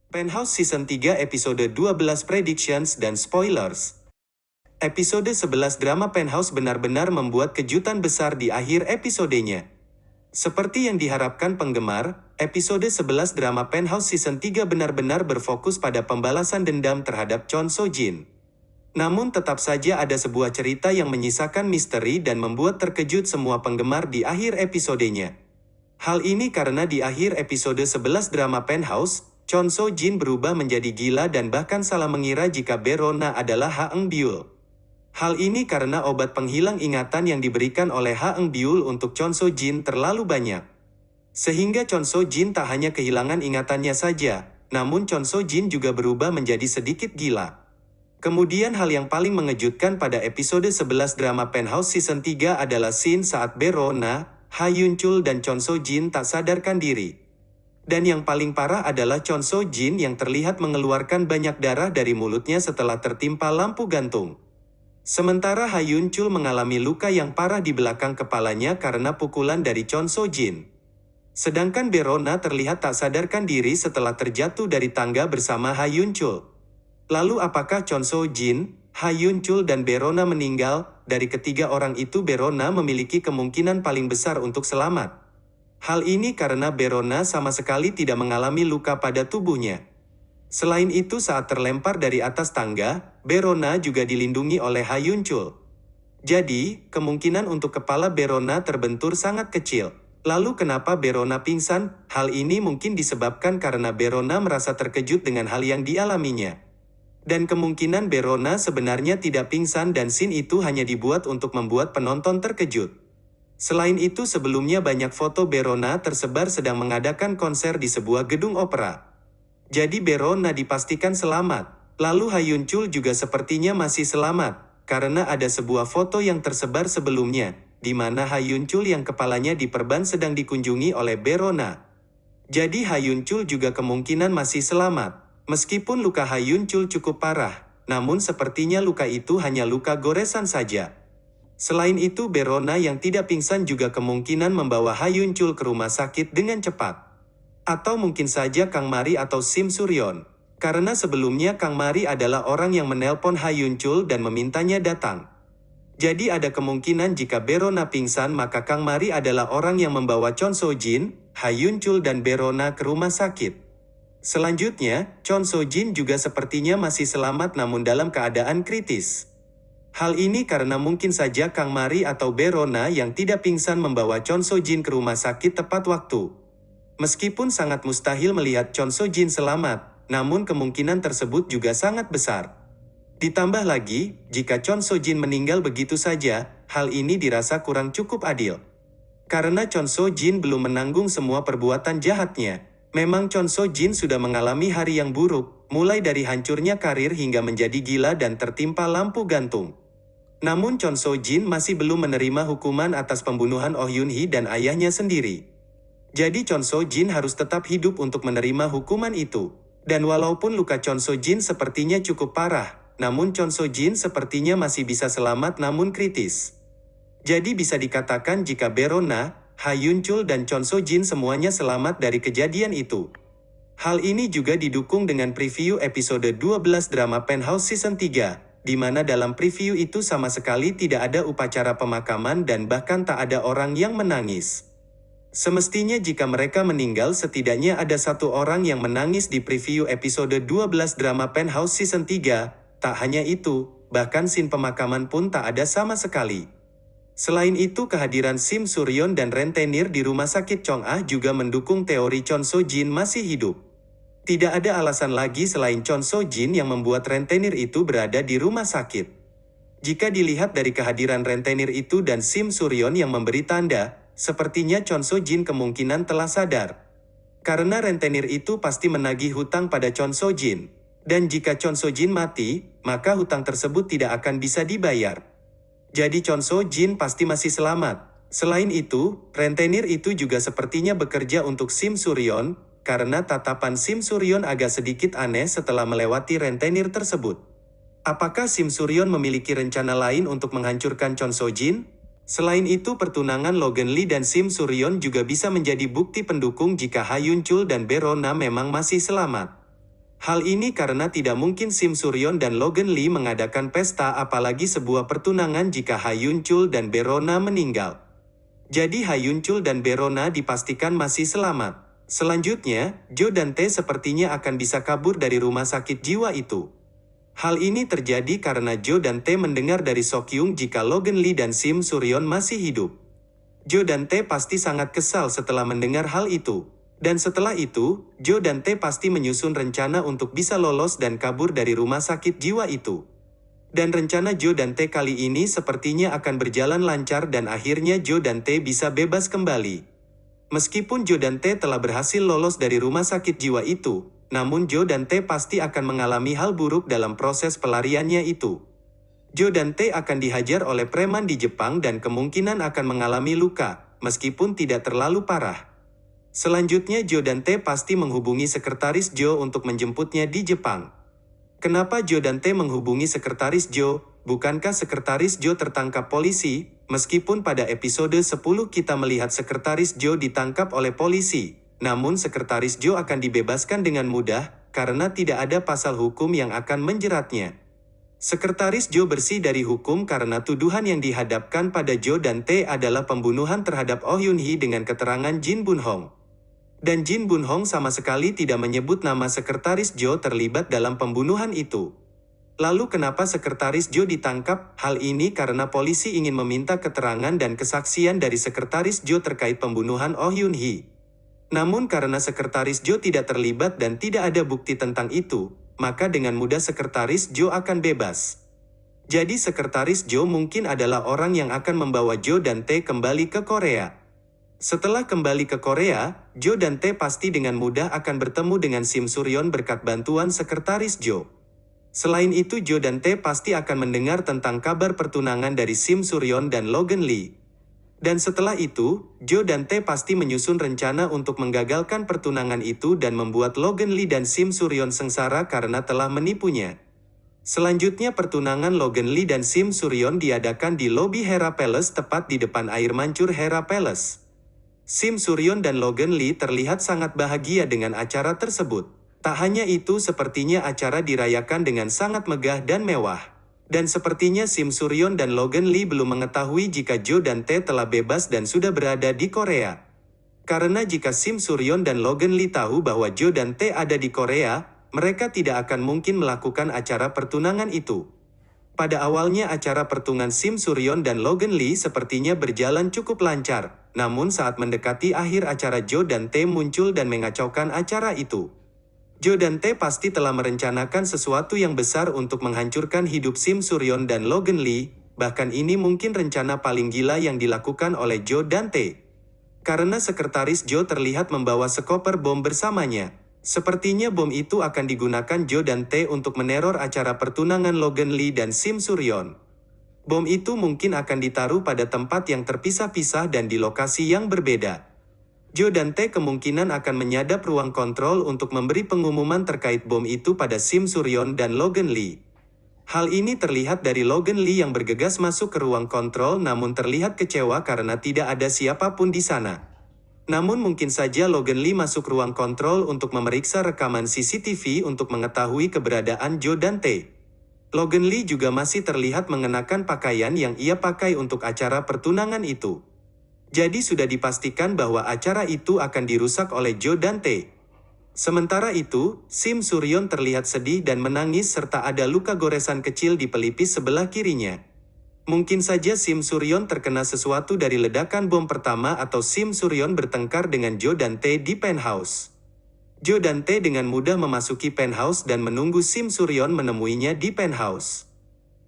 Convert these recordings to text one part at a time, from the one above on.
Penthouse Season 3 Episode 12 Predictions dan Spoilers. Episode 11 drama Penthouse benar-benar membuat kejutan besar di akhir episodenya. Seperti yang diharapkan penggemar, episode 11 drama Penthouse Season 3 benar-benar berfokus pada pembalasan dendam terhadap Chon So Jin. Namun tetap saja ada sebuah cerita yang menyisakan misteri dan membuat terkejut semua penggemar di akhir episodenya. Hal ini karena di akhir episode 11 drama Penthouse, Chon So Jin berubah menjadi gila dan bahkan salah mengira jika Berona adalah Ha Eung Byul. Hal ini karena obat penghilang ingatan yang diberikan oleh Ha Eung Byul untuk Chon So Jin terlalu banyak. Sehingga Chon So Jin tak hanya kehilangan ingatannya saja, namun Chon So Jin juga berubah menjadi sedikit gila. Kemudian hal yang paling mengejutkan pada episode 11 drama Penthouse Season 3 adalah scene saat Berona, Ha Yun Chul dan Chon So Jin tak sadarkan diri. Dan yang paling parah adalah Chon So Jin yang terlihat mengeluarkan banyak darah dari mulutnya setelah tertimpa lampu gantung. Sementara Ha Yun Chul mengalami luka yang parah di belakang kepalanya karena pukulan dari Chon So Jin. Sedangkan Berona terlihat tak sadarkan diri setelah terjatuh dari tangga bersama Ha Yun Chul. Lalu apakah Chon So Jin, Ha Yun Chul dan Berona meninggal? Dari ketiga orang itu Berona memiliki kemungkinan paling besar untuk selamat. Hal ini karena Berona sama sekali tidak mengalami luka pada tubuhnya. Selain itu saat terlempar dari atas tangga, Berona juga dilindungi oleh Ha Yun Chul. Jadi, kemungkinan untuk kepala Berona terbentur sangat kecil. Lalu kenapa Berona pingsan? Hal ini mungkin disebabkan karena Berona merasa terkejut dengan hal yang dialaminya. Dan kemungkinan Berona sebenarnya tidak pingsan dan scene itu hanya dibuat untuk membuat penonton terkejut. Selain itu sebelumnya banyak foto Berona tersebar sedang mengadakan konser di sebuah gedung opera. Jadi Berona dipastikan selamat. Lalu Ha Yun Chul juga sepertinya masih selamat, karena ada sebuah foto yang tersebar sebelumnya, di mana Ha Yun Chul yang kepalanya diperban sedang dikunjungi oleh Berona. Jadi Ha Yun Chul juga kemungkinan masih selamat. Meskipun luka Ha Yun Chul cukup parah, namun sepertinya luka itu hanya luka goresan saja. Selain itu Berona yang tidak pingsan juga kemungkinan membawa Ha Yun Chul ke rumah sakit dengan cepat. Atau mungkin saja Kang Mari atau Sim Suryon. Karena sebelumnya Kang Mari adalah orang yang menelpon Ha Yun Chul dan memintanya datang. Jadi ada kemungkinan jika Berona pingsan maka Kang Mari adalah orang yang membawa Chon So Jin, Ha Yun Chul dan Berona ke rumah sakit. Selanjutnya, Chon So Jin juga sepertinya masih selamat namun dalam keadaan kritis. Hal ini karena mungkin saja Kang Mari atau Berona yang tidak pingsan membawa Chon So Jin ke rumah sakit tepat waktu. Meskipun sangat mustahil melihat Chon So Jin selamat, namun kemungkinan tersebut juga sangat besar. Ditambah lagi, jika Chon So Jin meninggal begitu saja, hal ini dirasa kurang cukup adil. Karena Chon So Jin belum menanggung semua perbuatan jahatnya. Memang Chon So Jin sudah mengalami hari yang buruk, mulai dari hancurnya karir hingga menjadi gila dan tertimpa lampu gantung. Namun Chon So Jin masih belum menerima hukuman atas pembunuhan Oh Yun Hee dan ayahnya sendiri. Jadi Chon So Jin harus tetap hidup untuk menerima hukuman itu. Dan walaupun luka Chon So Jin sepertinya cukup parah, namun Chon So Jin sepertinya masih bisa selamat namun kritis. Jadi bisa dikatakan jika Berona, Ha Yun Chul dan Chon So Jin semuanya selamat dari kejadian itu. Hal ini juga didukung dengan preview episode 12 drama Penthouse Season 3, di mana dalam preview itu sama sekali tidak ada upacara pemakaman dan bahkan tak ada orang yang menangis. Semestinya jika mereka meninggal setidaknya ada satu orang yang menangis di preview episode 12 drama Penthouse Season 3, tak hanya itu, bahkan scene pemakaman pun tak ada sama sekali. Selain itu kehadiran Sim Suryon dan rentenir di rumah sakit Chong Ah juga mendukung teori Chon So Jin masih hidup. Tidak ada alasan lagi selain Chon So Jin yang membuat rentenir itu berada di rumah sakit. Jika dilihat dari kehadiran rentenir itu dan Sim Suryon yang memberi tanda, sepertinya Chon So Jin kemungkinan telah sadar. Karena rentenir itu pasti menagih hutang pada Chon So Jin. Dan jika Chon So Jin mati, maka hutang tersebut tidak akan bisa dibayar. Jadi Chon So Jin pasti masih selamat. Selain itu, rentenir itu juga sepertinya bekerja untuk Sim Suryon, karena tatapan Sim Suryon agak sedikit aneh setelah melewati rentenir tersebut. Apakah Sim Suryon memiliki rencana lain untuk menghancurkan Chon So Jin? Selain itu pertunangan Logan Lee dan Sim Suryon juga bisa menjadi bukti pendukung jika Ha Yun Chul dan Berona memang masih selamat. Hal ini karena tidak mungkin Sim Suryon dan Logan Lee mengadakan pesta apalagi sebuah pertunangan jika Ha Yun Chul dan Berona meninggal. Jadi Ha Yun Chul dan Berona dipastikan masih selamat. Selanjutnya, Jo dan Tae sepertinya akan bisa kabur dari rumah sakit jiwa itu. Hal ini terjadi karena Jo dan Tae mendengar dari Sokyung jika Logan Lee dan Sim Suryon masih hidup. Jo dan Tae pasti sangat kesal setelah mendengar hal itu. Dan setelah itu, Jo dan Tae pasti menyusun rencana untuk bisa lolos dan kabur dari rumah sakit jiwa itu. Dan rencana Jo dan Tae kali ini sepertinya akan berjalan lancar dan akhirnya Jo dan Tae bisa bebas kembali. Meskipun Jo dan Tae telah berhasil lolos dari rumah sakit jiwa itu, namun Jo dan Tae pasti akan mengalami hal buruk dalam proses pelariannya itu. Jo dan Tae akan dihajar oleh preman di Jepang dan kemungkinan akan mengalami luka, meskipun tidak terlalu parah. Selanjutnya Jo dan Tae pasti menghubungi sekretaris Jo untuk menjemputnya di Jepang. Kenapa Jo dan Tae menghubungi sekretaris Jo? Bukankah sekretaris Jo tertangkap polisi? Meskipun pada episode 10 kita melihat sekretaris Jo ditangkap oleh polisi, namun sekretaris Jo akan dibebaskan dengan mudah, karena tidak ada pasal hukum yang akan menjeratnya. Sekretaris Jo bersih dari hukum karena tuduhan yang dihadapkan pada Jo dan Tae adalah pembunuhan terhadap Oh Yun Hee dengan keterangan Jin Bun Hong. Dan Jin Bun Hong sama sekali tidak menyebut nama sekretaris Jo terlibat dalam pembunuhan itu. Lalu kenapa sekretaris Jo ditangkap? Hal ini karena polisi ingin meminta keterangan dan kesaksian dari sekretaris Jo terkait pembunuhan Oh Yun Hee. Namun karena sekretaris Jo tidak terlibat dan tidak ada bukti tentang itu, maka dengan mudah sekretaris Jo akan bebas. Jadi sekretaris Jo mungkin adalah orang yang akan membawa Jo dan Tae kembali ke Korea. Setelah kembali ke Korea, Jo dan Tae pasti dengan mudah akan bertemu dengan Sim Suryon berkat bantuan sekretaris Jo. Selain itu Jo dan Tae pasti akan mendengar tentang kabar pertunangan dari Sim Suryon dan Logan Lee. Dan setelah itu, Jo dan Tae pasti menyusun rencana untuk menggagalkan pertunangan itu dan membuat Logan Lee dan Sim Suryon sengsara karena telah menipunya. Selanjutnya pertunangan Logan Lee dan Sim Suryon diadakan di lobi Hera Palace tepat di depan air mancur Hera Palace. Sim Suryon dan Logan Lee terlihat sangat bahagia dengan acara tersebut. Tak hanya itu, sepertinya acara dirayakan dengan sangat megah dan mewah. Dan sepertinya Sim Suryon dan Logan Lee belum mengetahui jika Jo dan Tae telah bebas dan sudah berada di Korea. Karena jika Sim Suryon dan Logan Lee tahu bahwa Jo dan Tae ada di Korea, mereka tidak akan mungkin melakukan acara pertunangan itu. Pada awalnya acara pertunangan Sim Suryon dan Logan Lee sepertinya berjalan cukup lancar. Namun saat mendekati akhir acara Jo dan Tae muncul dan mengacaukan acara itu. Jo dan Tae pasti telah merencanakan sesuatu yang besar untuk menghancurkan hidup Sim Suryon dan Logan Lee, bahkan ini mungkin rencana paling gila yang dilakukan oleh Jo dan Tae. Karena sekretaris Jo terlihat membawa sekoper bom bersamanya. Sepertinya bom itu akan digunakan Jo dan Tae untuk meneror acara pertunangan Logan Lee dan Sim Suryon. Bom itu mungkin akan ditaruh pada tempat yang terpisah-pisah dan di lokasi yang berbeda. Jo dan Tae kemungkinan akan menyadap ruang kontrol untuk memberi pengumuman terkait bom itu pada Sim Suryon dan Logan Lee. Hal ini terlihat dari Logan Lee yang bergegas masuk ke ruang kontrol namun terlihat kecewa karena tidak ada siapapun di sana. Namun mungkin saja Logan Lee masuk ruang kontrol untuk memeriksa rekaman CCTV untuk mengetahui keberadaan Jo dan Tae. Logan Lee juga masih terlihat mengenakan pakaian yang ia pakai untuk acara pertunangan itu. Jadi sudah dipastikan bahwa acara itu akan dirusak oleh Jo dan Tae. Sementara itu, Sim Suryon terlihat sedih dan menangis serta ada luka goresan kecil di pelipis sebelah kirinya. Mungkin saja Sim Suryon terkena sesuatu dari ledakan bom pertama atau Sim Suryon bertengkar dengan Jo dan Tae di penthouse. Jo dan Tae dengan mudah memasuki penthouse dan menunggu Sim Suryon menemuinya di penthouse.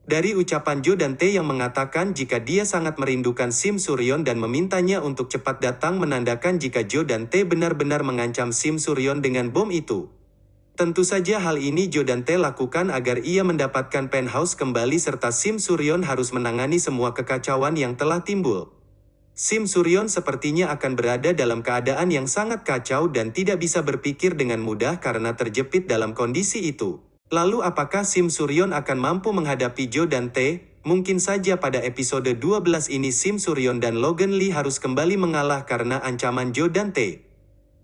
Dari ucapan Jo dan Tae yang mengatakan jika dia sangat merindukan Sim Suryon dan memintanya untuk cepat datang menandakan jika Jo dan Tae benar-benar mengancam Sim Suryon dengan bom itu. Tentu saja hal ini Jo dan Tae lakukan agar ia mendapatkan penthouse kembali serta Sim Suryon harus menangani semua kekacauan yang telah timbul. Sim Suryon sepertinya akan berada dalam keadaan yang sangat kacau dan tidak bisa berpikir dengan mudah karena terjepit dalam kondisi itu. Lalu apakah Sim Suryon akan mampu menghadapi Jo dan Tae? Mungkin saja pada episode 12 ini Sim Suryon dan Logan Lee harus kembali mengalah karena ancaman Jo dan Tae.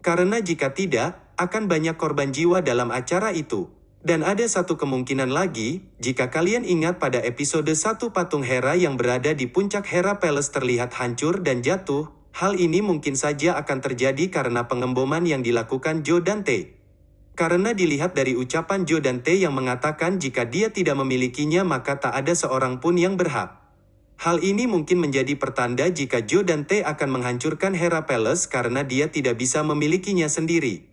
Karena jika tidak, akan banyak korban jiwa dalam acara itu. Dan ada satu kemungkinan lagi, jika kalian ingat pada episode 1 patung Hera yang berada di puncak Hera Palace terlihat hancur dan jatuh, hal ini mungkin saja akan terjadi karena pengemboman yang dilakukan Joe Dante. Karena dilihat dari ucapan Joe Dante yang mengatakan jika dia tidak memilikinya maka tak ada seorang pun yang berhak. Hal ini mungkin menjadi pertanda jika Joe Dante akan menghancurkan Hera Palace karena dia tidak bisa memilikinya sendiri.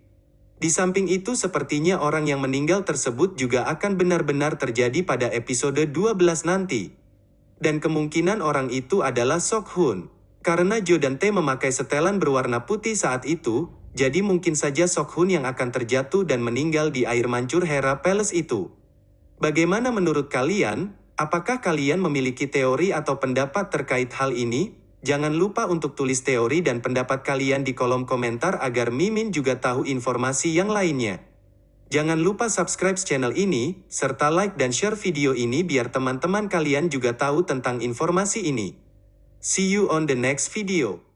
Di samping itu sepertinya orang yang meninggal tersebut juga akan benar-benar terjadi pada episode 12 nanti. Dan kemungkinan orang itu adalah Sok Hun. Karena Joe Dante memakai setelan berwarna putih saat itu, jadi mungkin saja Sok Hun yang akan terjatuh dan meninggal di air mancur Hera Palace itu. Bagaimana menurut kalian? Apakah kalian memiliki teori atau pendapat terkait hal ini? Jangan lupa untuk tulis teori dan pendapat kalian di kolom komentar agar Mimin juga tahu informasi yang lainnya. Jangan lupa subscribe channel ini, serta like dan share video ini biar teman-teman kalian juga tahu tentang informasi ini. See you on the next video.